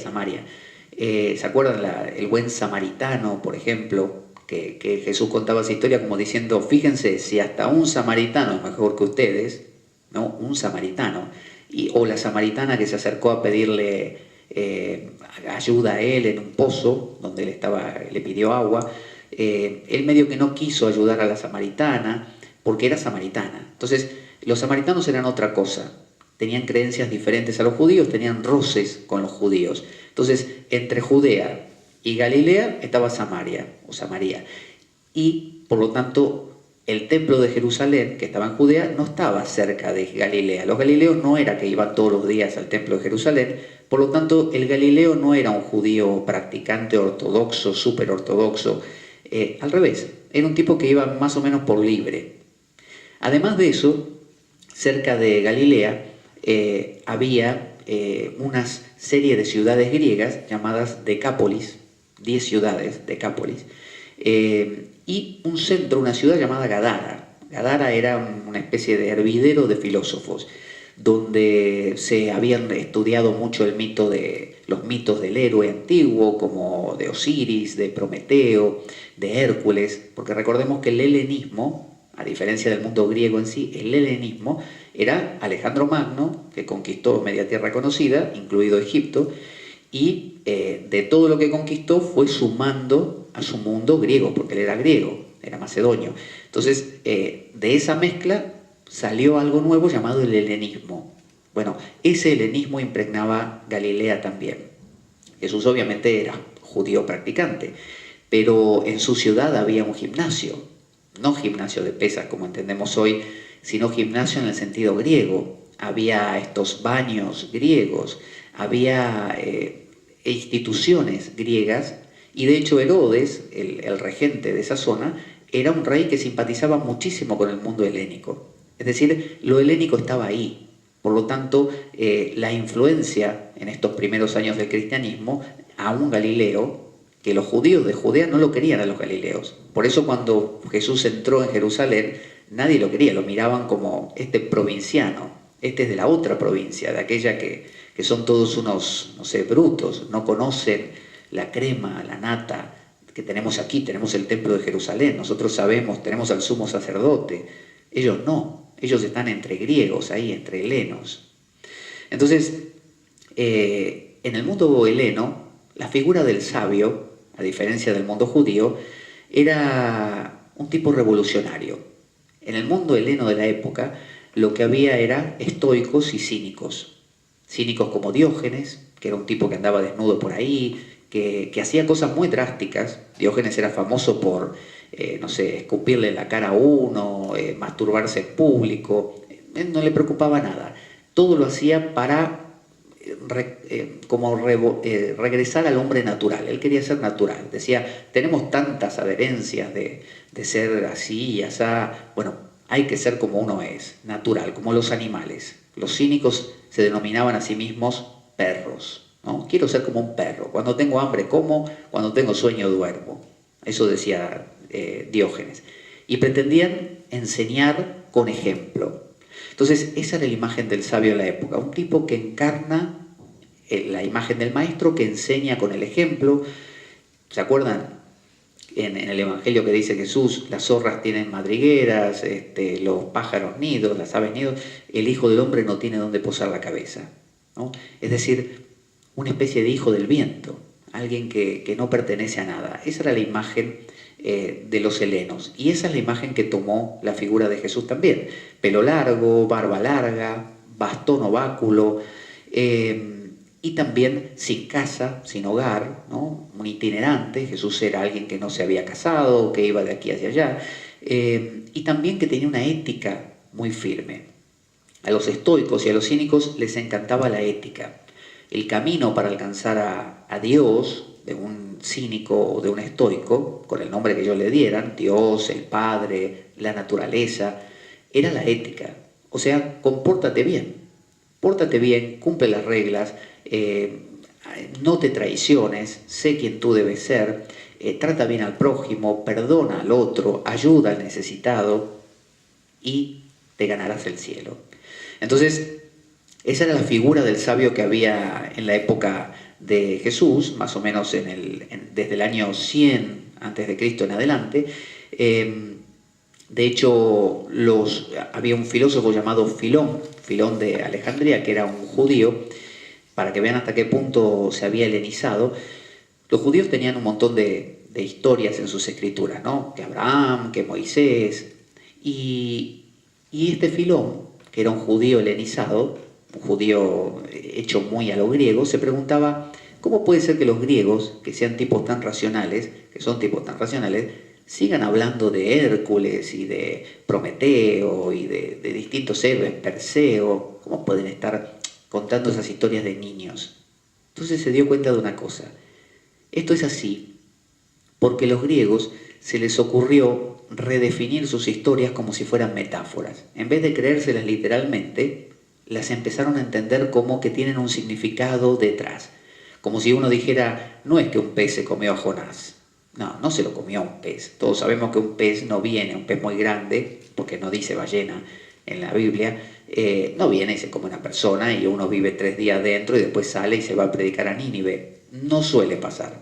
¿Se acuerdan el buen samaritano, por ejemplo? Que Jesús contaba esa historia como diciendo, fíjense, si hasta un samaritano es mejor que ustedes, ¿no? Un samaritano, o la samaritana que se acercó a pedirle ayuda a él en un pozo donde le pidió agua, él medio que no quiso ayudar a la samaritana porque era samaritana. Entonces, los samaritanos eran otra cosa, tenían creencias diferentes a los judíos, tenían roces con los judíos. Entonces, entre Judea y Galilea estaba Samaria, y por lo tanto el templo de Jerusalén, que estaba en Judea, no estaba cerca de Galilea. Los galileos no era que iban todos los días al templo de Jerusalén, por lo tanto el galileo no era un judío practicante ortodoxo, súper ortodoxo, al revés, era un tipo que iba más o menos por libre. Además de eso, cerca de Galilea había una serie de ciudades griegas llamadas Decápolis, 10 ciudades, Decápolis, y un centro, una ciudad llamada Gadara. Gadara era una especie de hervidero de filósofos, donde se habían estudiado mucho los mitos del héroe antiguo, como de Osiris, de Prometeo, de Hércules, porque recordemos que el helenismo a diferencia del mundo griego en sí, el helenismo era Alejandro Magno, que conquistó media tierra conocida, incluido Egipto, y de todo lo que conquistó fue sumando a su mundo griego, porque él era griego, era macedonio. Entonces, de esa mezcla salió algo nuevo llamado el helenismo. Bueno, ese helenismo impregnaba Galilea también. Jesús obviamente era judío practicante, pero en su ciudad había un gimnasio, no gimnasio de pesas como entendemos hoy, sino gimnasio en el sentido griego. Había estos baños griegos, había instituciones griegas, y de hecho Herodes, el regente de esa zona, era un rey que simpatizaba muchísimo con el mundo helénico. Es decir, lo helénico estaba ahí. Por lo tanto, la influencia en estos primeros años del cristianismo a un Galileo, que los judíos de Judea no lo querían a los galileos. Por eso cuando Jesús entró en Jerusalén, nadie lo quería, lo miraban como este provinciano, este es de la otra provincia, de aquella que son todos unos, no sé, brutos, no conocen la crema, la nata que tenemos aquí. Tenemos el templo de Jerusalén, nosotros sabemos, tenemos al sumo sacerdote, ellos no, ellos están entre griegos ahí, entre helenos. Entonces, en el mundo heleno, la figura del sabio, a diferencia del mundo judío, era un tipo revolucionario. En el mundo heleno de la época, lo que había era estoicos y cínicos. Cínicos como Diógenes, que era un tipo que andaba desnudo por ahí, que hacía cosas muy drásticas. Diógenes era famoso por, no sé, escupirle en la cara a uno, masturbarse en público. No le preocupaba nada. Todo lo hacía para regresar al hombre natural. Él quería ser natural. Decía, tenemos tantas adherencias de ser así y así. Bueno, hay que ser como uno es, natural, como los animales. Los cínicos se denominaban a sí mismos perros, ¿no? Quiero ser como un perro. Cuando tengo hambre como, cuando tengo sueño duermo. Eso decía Diógenes. Y pretendían enseñar con ejemplo. Entonces, esa era la imagen del sabio de la época, un tipo que encarna la imagen del maestro, que enseña con el ejemplo. ¿Se acuerdan? En el Evangelio que dice Jesús, las zorras tienen madrigueras, los pájaros nidos, las aves nidos, el Hijo del Hombre no tiene dónde posar la cabeza, ¿no? Es decir, una especie de hijo del viento, alguien que no pertenece a nada. Esa era la imagen de los helenos, y esa es la imagen que tomó la figura de Jesús también. Pelo largo, barba larga, bastón o báculo, y también sin casa, sin hogar, ¿no? Un itinerante. Jesús era alguien que no se había casado, que iba de aquí hacia allá, y también que tenía una ética muy firme. A los estoicos y a los cínicos les encantaba la ética. El camino para alcanzar a Dios, de un cínico o de un estoico, con el nombre que ellos le dieran, Dios, el Padre, la naturaleza, era la ética. O sea, compórtate bien, pórtate bien, cumple las reglas, no te traiciones, sé quién tú debes ser, trata bien al prójimo, perdona al otro, ayuda al necesitado y te ganarás el cielo. Entonces, esa era la figura del sabio que había en la época de Jesús, más o menos desde el año 100 a.C. en adelante. De hecho, había un filósofo llamado Filón de Alejandría, que era un judío, para que vean hasta qué punto se había helenizado. Los judíos tenían un montón de historias en sus escrituras, ¿no? Que Abraham, que Moisés, y este Filón, que era un judío helenizado, un judío hecho muy a lo griego, se preguntaba, ¿cómo puede ser que los griegos, que sean tipos tan racionales, sigan hablando de Hércules y de Prometeo y de distintos héroes, Perseo? ¿Cómo pueden estar contando esas historias de niños? Entonces se dio cuenta de una cosa. Esto es así porque a los griegos se les ocurrió redefinir sus historias como si fueran metáforas. En vez de creérselas literalmente, las empezaron a entender como que tienen un significado detrás. Como si uno dijera, no es que un pez se comió a Jonás. No, no se lo comió a un pez. Todos sabemos que un pez no viene, un pez muy grande, porque no dice ballena en la Biblia, no viene y se come una persona y uno vive 3 días dentro y después sale y se va a predicar a Nínive. No suele pasar.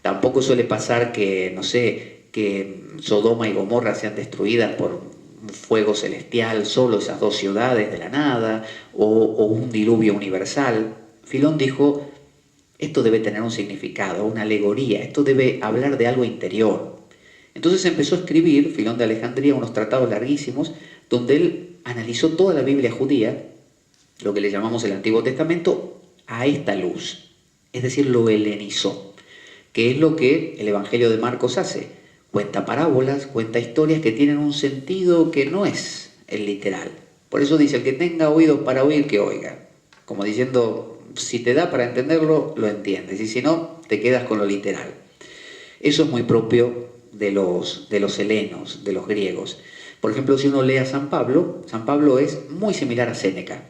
Tampoco suele pasar que, no sé, que Sodoma y Gomorra sean destruidas por un fuego celestial, solo esas dos ciudades de la nada, o un diluvio universal. Filón dijo, esto debe tener un significado, una alegoría, esto debe hablar de algo interior. Entonces empezó a escribir, Filón de Alejandría, unos tratados larguísimos, donde él analizó toda la Biblia judía, lo que le llamamos el Antiguo Testamento, a esta luz, es decir, lo helenizó, que es lo que el Evangelio de Marcos hace. Cuenta parábolas, cuenta historias que tienen un sentido que no es el literal. Por eso dice, el que tenga oídos para oír, que oiga. Como diciendo, si te da para entenderlo, lo entiendes, y si no, te quedas con lo literal. Eso es muy propio de los helenos, de los griegos. Por ejemplo, si uno lee a San Pablo es muy similar a Séneca,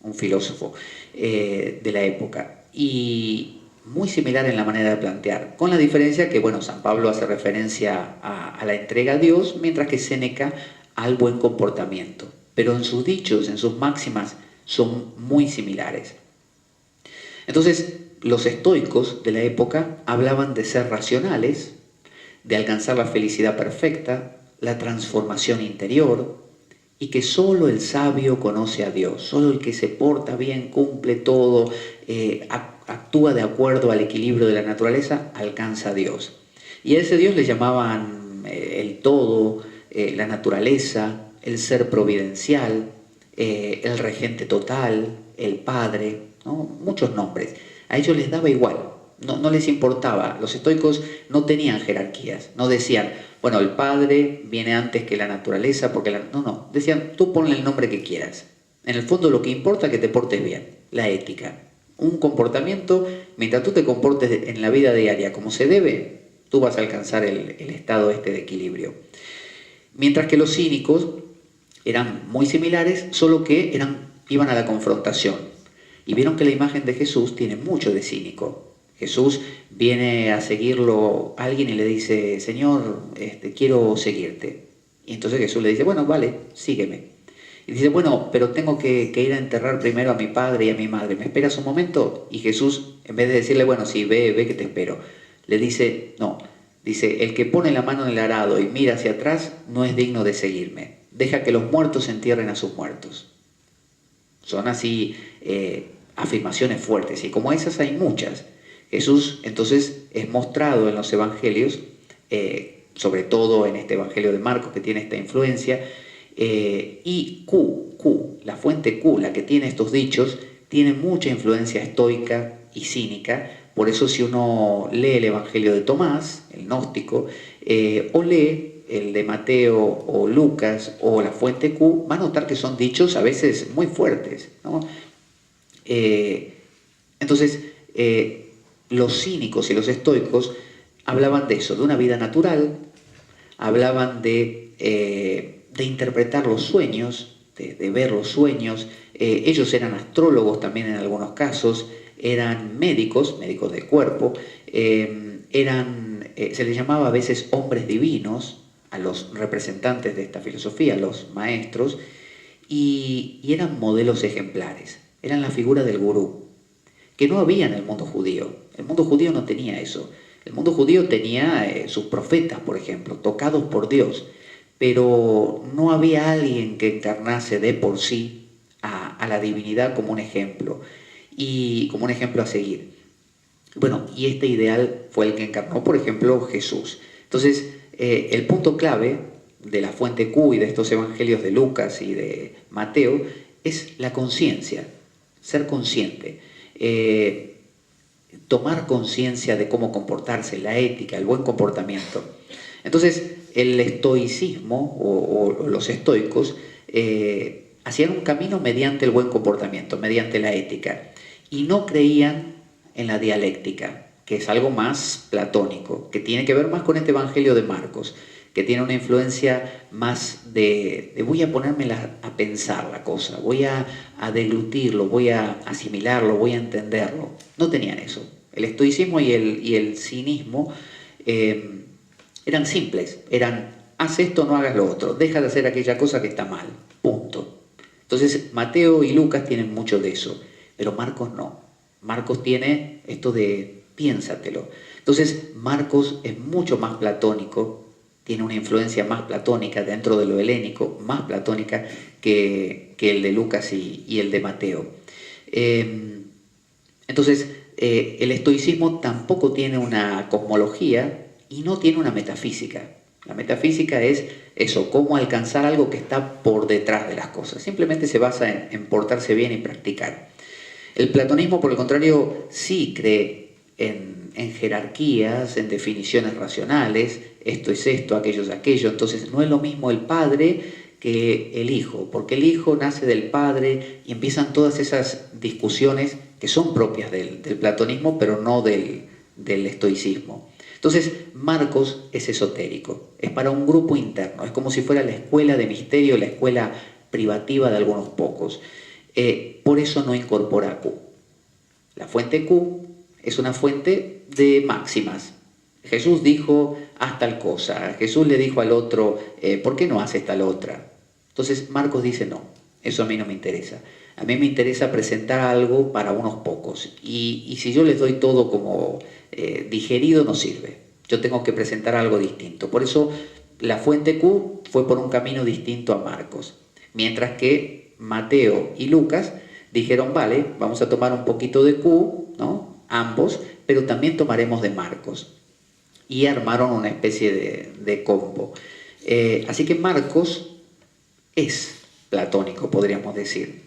un filósofo de la época, y muy similar en la manera de plantear, con la diferencia que, bueno, San Pablo hace referencia a la entrega a Dios, mientras que Séneca al buen comportamiento. Pero en sus dichos, en sus máximas, son muy similares. Entonces, los estoicos de la época hablaban de ser racionales, de alcanzar la felicidad perfecta, la transformación interior, y que solo el sabio conoce a Dios, solo el que se porta bien, cumple todo, actúa de acuerdo al equilibrio de la naturaleza, alcanza a Dios. Y a ese Dios le llamaban el todo, la naturaleza, el ser providencial, el regente total, el Padre, ¿no? Muchos nombres. A ellos les daba igual, no les importaba. Los estoicos no tenían jerarquías, no decían, bueno, el Padre viene antes que la naturaleza, porque no, decían, tú ponle el nombre que quieras. En el fondo lo que importa es que te portes bien, la ética. Un comportamiento, mientras tú te comportes en la vida diaria como se debe, tú vas a alcanzar el estado de equilibrio. Mientras que los cínicos eran muy similares, solo que iban a la confrontación. Y vieron que la imagen de Jesús tiene mucho de cínico. Jesús viene a seguirlo a alguien y le dice, Señor, quiero seguirte. Y entonces Jesús le dice, bueno, vale, sígueme. Y dice, bueno, pero tengo que ir a enterrar primero a mi padre y a mi madre. ¿Me esperas un momento? Y Jesús, en vez de decirle, bueno, sí, ve que te espero, le dice, no. Dice, el que pone la mano en el arado y mira hacia atrás no es digno de seguirme. Deja que los muertos entierren a sus muertos. Son así afirmaciones fuertes, y como esas hay muchas. Jesús entonces es mostrado en los evangelios, sobre todo en este evangelio de Marcos que tiene esta influencia, y la fuente Q, la que tiene estos dichos, tiene mucha influencia estoica y cínica. Por eso si uno lee el evangelio de Tomás, el gnóstico, o lee el de Mateo o Lucas o la fuente Q, va a notar que son dichos a veces muy fuertes, ¿no? Entonces, los cínicos y los estoicos hablaban de eso, de una vida natural, hablaban de interpretar los sueños, de ver los sueños. Ellos eran astrólogos también en algunos casos, eran médicos del cuerpo, se les llamaba a veces hombres divinos a los representantes de esta filosofía, los maestros, y eran modelos ejemplares, eran la figura del gurú, que no había en el mundo judío. El mundo judío no tenía eso. El mundo judío tenía sus profetas, por ejemplo, tocados por Dios, pero no había alguien que encarnase de por sí a la divinidad como un ejemplo, y como un ejemplo a seguir. Bueno, y este ideal fue el que encarnó, por ejemplo, Jesús. Entonces, el punto clave de la fuente Q y de estos evangelios de Lucas y de Mateo es la conciencia, ser consciente, tomar conciencia de cómo comportarse, la ética, el buen comportamiento. Entonces, el estoicismo o los estoicos hacían un camino mediante el buen comportamiento, mediante la ética, y no creían en la dialéctica, que es algo más platónico, que tiene que ver más con este evangelio de Marcos, que tiene una influencia más de voy a ponerme a pensar la cosa, voy a deglutirlo, voy a asimilarlo, voy a entenderlo. No tenían eso. El estoicismo y el cinismo eran simples, haz esto, no hagas lo otro, deja de hacer aquella cosa que está mal, punto. Entonces Mateo y Lucas tienen mucho de eso, pero Marcos no. Marcos tiene esto de piénsatelo. Entonces Marcos es mucho más platónico tiene una influencia más platónica dentro de lo helénico, más platónica que el de Lucas y el de Mateo. Entonces, el estoicismo tampoco tiene una cosmología y no tiene una metafísica. La metafísica es eso, cómo alcanzar algo que está por detrás de las cosas. Simplemente se basa en portarse bien y practicar. El platonismo, por el contrario, sí cree en jerarquías, en definiciones racionales, esto es esto, aquello es aquello. Entonces no es lo mismo el padre que el hijo, porque el hijo nace del padre y empiezan todas esas discusiones que son propias del platonismo, pero no del estoicismo. Entonces, Marcos es esotérico, es para un grupo interno, es como si fuera la escuela de misterio, la escuela privativa de algunos pocos. Por eso no incorpora Q. La fuente Q es una fuente de máximas. Jesús dijo, haz tal cosa. Jesús le dijo al otro, ¿por qué no haces tal otra? Entonces Marcos dice, no, eso a mí no me interesa. A mí me interesa presentar algo para unos pocos. Y si yo les doy todo como digerido, no sirve. Yo tengo que presentar algo distinto. Por eso la fuente Q fue por un camino distinto a Marcos. Mientras que Mateo y Lucas dijeron, vale, vamos a tomar un poquito de Q, ¿no? Ambos, pero también tomaremos de Marcos. Y armaron una especie de combo. Así que Marcos es platónico, podríamos decir.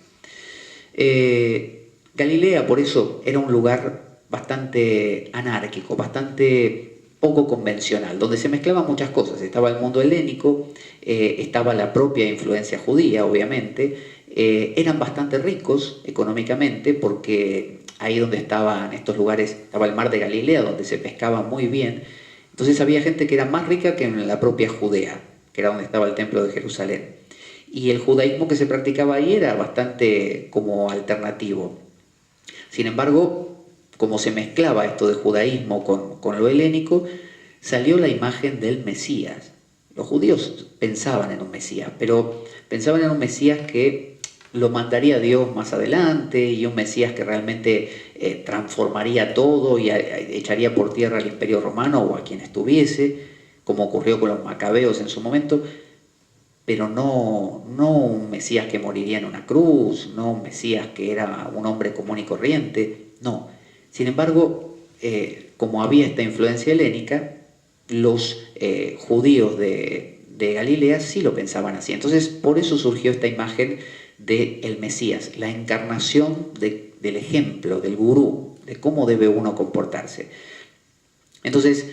Galilea, por eso, era un lugar bastante anárquico, bastante poco convencional, donde se mezclaban muchas cosas. Estaba el mundo helénico, estaba la propia influencia judía, obviamente. Eran bastante ricos económicamente porque ahí donde estaban estos lugares, estaba el mar de Galilea, donde se pescaba muy bien. Entonces había gente que era más rica que en la propia Judea, que era donde estaba el templo de Jerusalén. Y el judaísmo que se practicaba ahí era bastante como alternativo. Sin embargo, como se mezclaba esto del judaísmo con lo helénico, salió la imagen del Mesías. Los judíos pensaban en un Mesías, pero pensaban en un Mesías que lo mandaría Dios más adelante y un Mesías que realmente transformaría todo y echaría por tierra al Imperio Romano o a quien estuviese, como ocurrió con los macabeos en su momento. Pero no un Mesías que moriría en una cruz, no un Mesías que era un hombre común y corriente, no. Sin embargo, como había esta influencia helénica, los judíos de Galilea sí lo pensaban así. Entonces, por eso surgió esta imagen del Mesías, la encarnación del ejemplo, del gurú, de cómo debe uno comportarse. Entonces,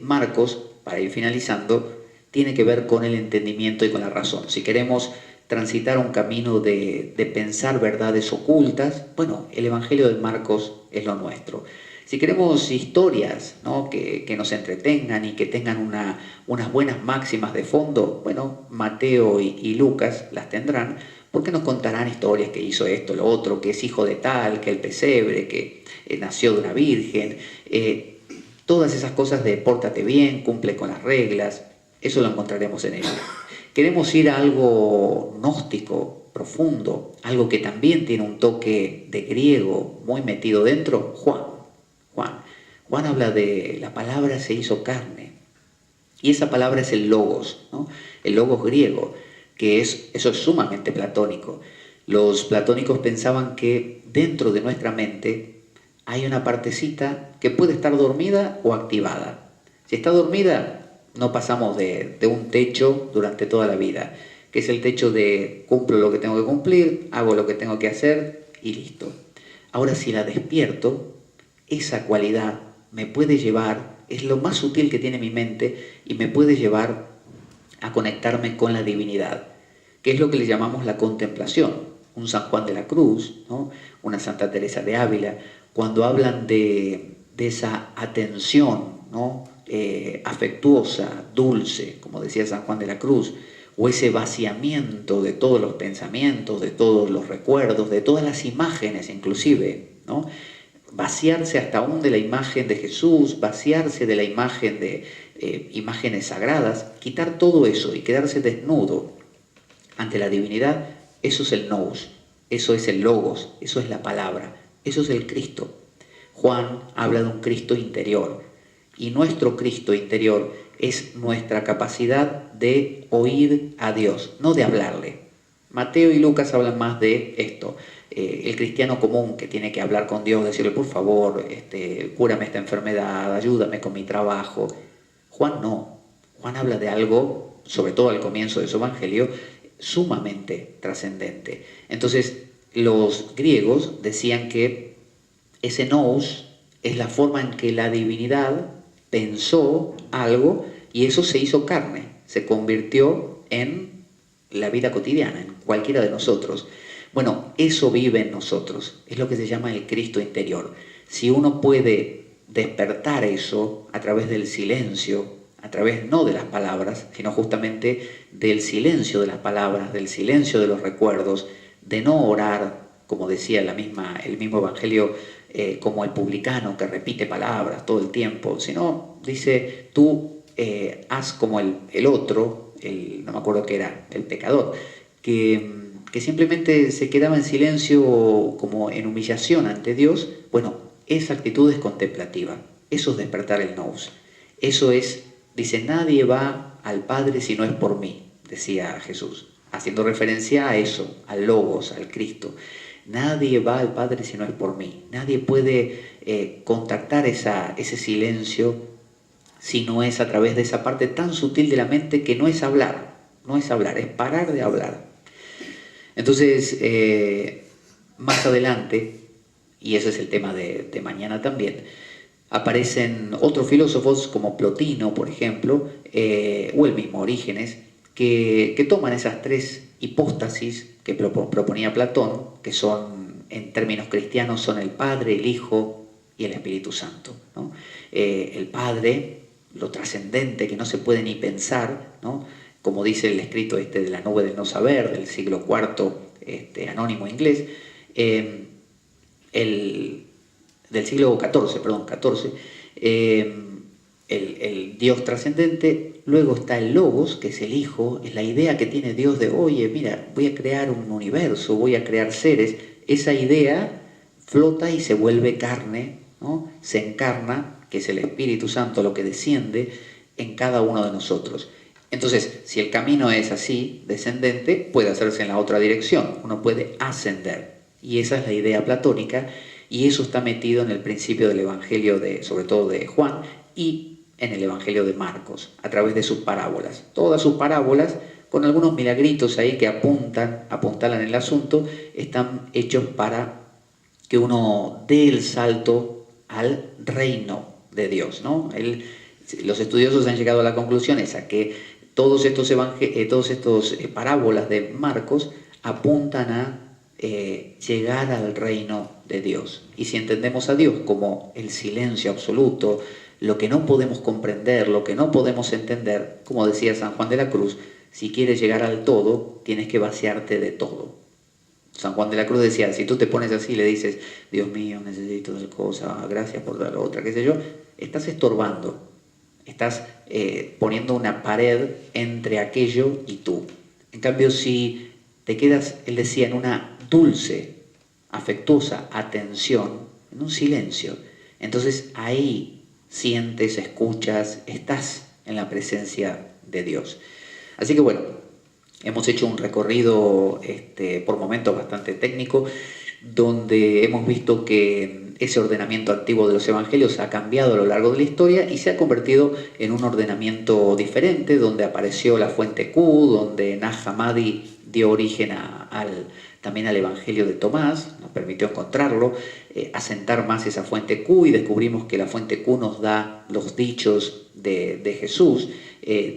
Marcos, para ir finalizando, tiene que ver con el entendimiento y con la razón. Si queremos transitar un camino de pensar verdades ocultas, bueno, el Evangelio de Marcos es lo nuestro. Si queremos historias, ¿no?, que nos entretengan y que tengan unas buenas máximas de fondo, bueno, Mateo y Lucas las tendrán, porque nos contarán historias que hizo esto, lo otro, que es hijo de tal, que el pesebre, que nació de una virgen, todas esas cosas de pórtate bien, cumple con las reglas. Eso lo encontraremos en ellos. Queremos ir a algo gnóstico, profundo, algo que también tiene un toque de griego muy metido dentro. Juan habla de la palabra se hizo carne. Y esa palabra es el logos, ¿no? El logos griego, eso es sumamente platónico. Los platónicos pensaban que dentro de nuestra mente hay una partecita que puede estar dormida o activada. Si está dormida, no pasamos de un techo durante toda la vida, que es el techo de cumplo lo que tengo que cumplir, hago lo que tengo que hacer y listo. Ahora, si la despierto, esa cualidad me puede llevar, es lo más sutil que tiene mi mente, y me puede llevar a conectarme con la divinidad, que es lo que le llamamos la contemplación. Un San Juan de la Cruz, ¿no?, una Santa Teresa de Ávila, cuando hablan de esa atención, ¿no?, afectuosa, dulce, como decía San Juan de la Cruz, o ese vaciamiento de todos los pensamientos, de todos los recuerdos, de todas las imágenes inclusive, ¿no? Vaciarse hasta aún de la imagen de Jesús, vaciarse de la imagen de imágenes sagradas, quitar todo eso y quedarse desnudo ante la divinidad. Eso es el nous, eso es el logos, eso es la palabra, eso es el Cristo. Juan habla de un Cristo interior. y nuestro Cristo interior es nuestra capacidad de oír a Dios, no de hablarle. Mateo y Lucas hablan más de esto. El cristiano común que tiene que hablar con Dios, decirle por favor, cúrame esta enfermedad, ayúdame con mi trabajo. Juan no. Juan habla de algo, sobre todo al comienzo de su evangelio, sumamente trascendente. Entonces, los griegos decían que ese nous es la forma en que la divinidad pensó algo y eso se hizo carne, se convirtió en la vida cotidiana, en cualquiera de nosotros. Bueno, eso vive en nosotros, es lo que se llama el Cristo interior. Si uno puede despertar eso a través del silencio, a través no de las palabras, sino justamente del silencio de las palabras, del silencio de los recuerdos, de no orar, como decía el mismo Evangelio, como el publicano que repite palabras todo el tiempo, sino dice, tú haz como el otro, no me acuerdo qué era, el pecador, que simplemente se quedaba en silencio como en humillación ante Dios. Bueno, esa actitud es contemplativa, eso es despertar el nous, eso es, dice, nadie va al Padre si no es por mí, decía Jesús, haciendo referencia a eso, al Logos, al Cristo. Nadie va al Padre si no es por mí. Nadie puede contactar ese silencio si no es a través de esa parte tan sutil de la mente que no es hablar, es parar de hablar. Entonces, más adelante, y ese es el tema de mañana también, aparecen otros filósofos como Plotino, por ejemplo, o el mismo Orígenes, que toman esas tres hipóstasis que proponía Platón, que son, en términos cristianos, son el Padre, el Hijo y el Espíritu Santo, ¿no? El Padre, lo trascendente que no se puede ni pensar, ¿no? Como dice el escrito de la nube del no saber, del siglo IV, anónimo inglés, del siglo XIV, el Dios trascendente. Luego está el Logos, que es el Hijo, es la idea que tiene Dios de, oye, mira, voy a crear un universo, voy a crear seres. Esa idea flota y se vuelve carne, ¿no? Se encarna, que es el Espíritu Santo lo que desciende en cada uno de nosotros. Entonces, si el camino es así, descendente, puede hacerse en la otra dirección, uno puede ascender. Y esa es la idea platónica, y eso está metido en el principio del Evangelio, sobre todo de Juan, y en el Evangelio de Marcos, a través de sus parábolas. Todas sus parábolas, con algunos milagritos ahí que apuntalan el asunto, están hechos para que uno dé el salto al reino de Dios, ¿no? Los estudiosos han llegado a la conclusión esa, que todos estos parábolas de Marcos apuntan a llegar al reino de Dios. Y si entendemos a Dios como el silencio absoluto, lo que no podemos comprender, lo que no podemos entender, como decía San Juan de la Cruz, si quieres llegar al todo, tienes que vaciarte de todo. San Juan de la Cruz decía, si tú te pones así y le dices, Dios mío, necesito tal cosa, gracias por la otra, qué sé yo, estás estorbando, estás poniendo una pared entre aquello y tú. En cambio, si te quedas, él decía, en una dulce, afectuosa atención, en un silencio, entonces ahí sientes, escuchas, estás en la presencia de Dios. Así que bueno, hemos hecho un recorrido por momentos bastante técnico, donde hemos visto que ese ordenamiento antiguo de los evangelios ha cambiado a lo largo de la historia y se ha convertido en un ordenamiento diferente, donde apareció la fuente Q, donde Nag Hammadi dio origen también al Evangelio de Tomás, nos permitió encontrarlo, asentar más esa fuente Q, y descubrimos que la fuente Q nos da los dichos de Jesús,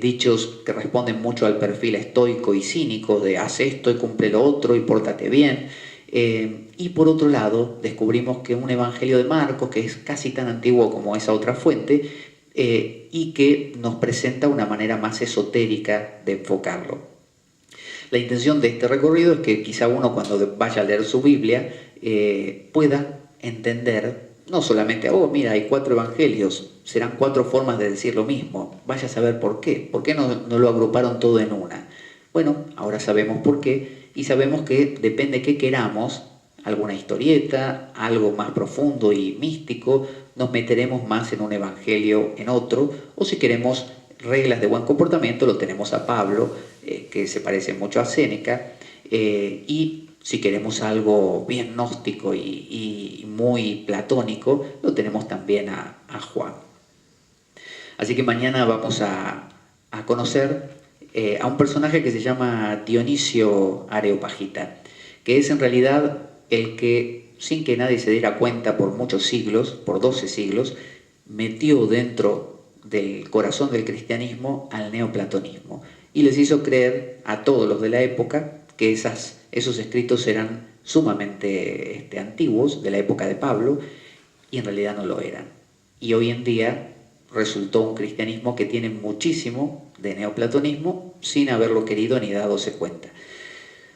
dichos que responden mucho al perfil estoico y cínico de haz esto y cumple lo otro y pórtate bien. Y por otro lado, descubrimos que un Evangelio de Marcos, que es casi tan antiguo como esa otra fuente, y que nos presenta una manera más esotérica de enfocarlo. La intención de este recorrido es que quizá uno, cuando vaya a leer su Biblia, pueda entender, no solamente, oh, mira, hay 4 evangelios, serán 4 formas de decir lo mismo, vaya a saber por qué no lo agruparon todo en una. Bueno, ahora sabemos por qué, y sabemos que depende qué queramos, alguna historieta, algo más profundo y místico, nos meteremos más en un evangelio en otro, o si queremos reglas de buen comportamiento, lo tenemos a Pablo, que se parece mucho a Séneca, y si queremos algo bien gnóstico y muy platónico, lo tenemos también a Juan. Así que mañana vamos a conocer a un personaje que se llama Dionisio Areopagita, que es en realidad el que, sin que nadie se diera cuenta por muchos siglos, por 12 siglos, metió dentro del corazón del cristianismo al neoplatonismo y les hizo creer a todos los de la época que esos escritos eran sumamente antiguos, de la época de Pablo, y en realidad no lo eran. Y hoy en día resultó un cristianismo que tiene muchísimo de neoplatonismo sin haberlo querido ni dadose cuenta.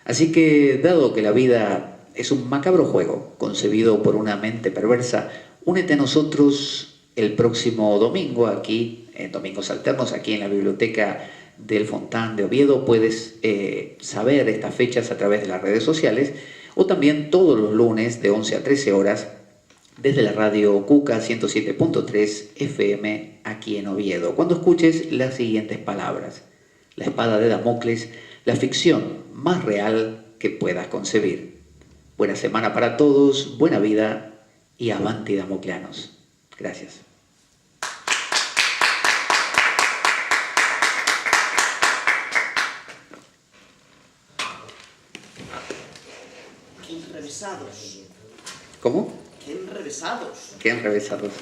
Así que, dado que la vida es un macabro juego concebido por una mente perversa, únete a nosotros el próximo domingo aquí, en Domingos Alternos, aquí en la biblioteca del Fontán de Oviedo. Puedes saber estas fechas a través de las redes sociales o también todos los lunes de 11 a 13 horas desde la radio Cuca 107.3 FM aquí en Oviedo, cuando escuches las siguientes palabras: la espada de Damocles, la ficción más real que puedas concebir. Buena semana para todos, buena vida y avanti damocleanos. Gracias.
Qué enrevesados.
¿Cómo?
Qué enrevesados.
Qué enrevesados.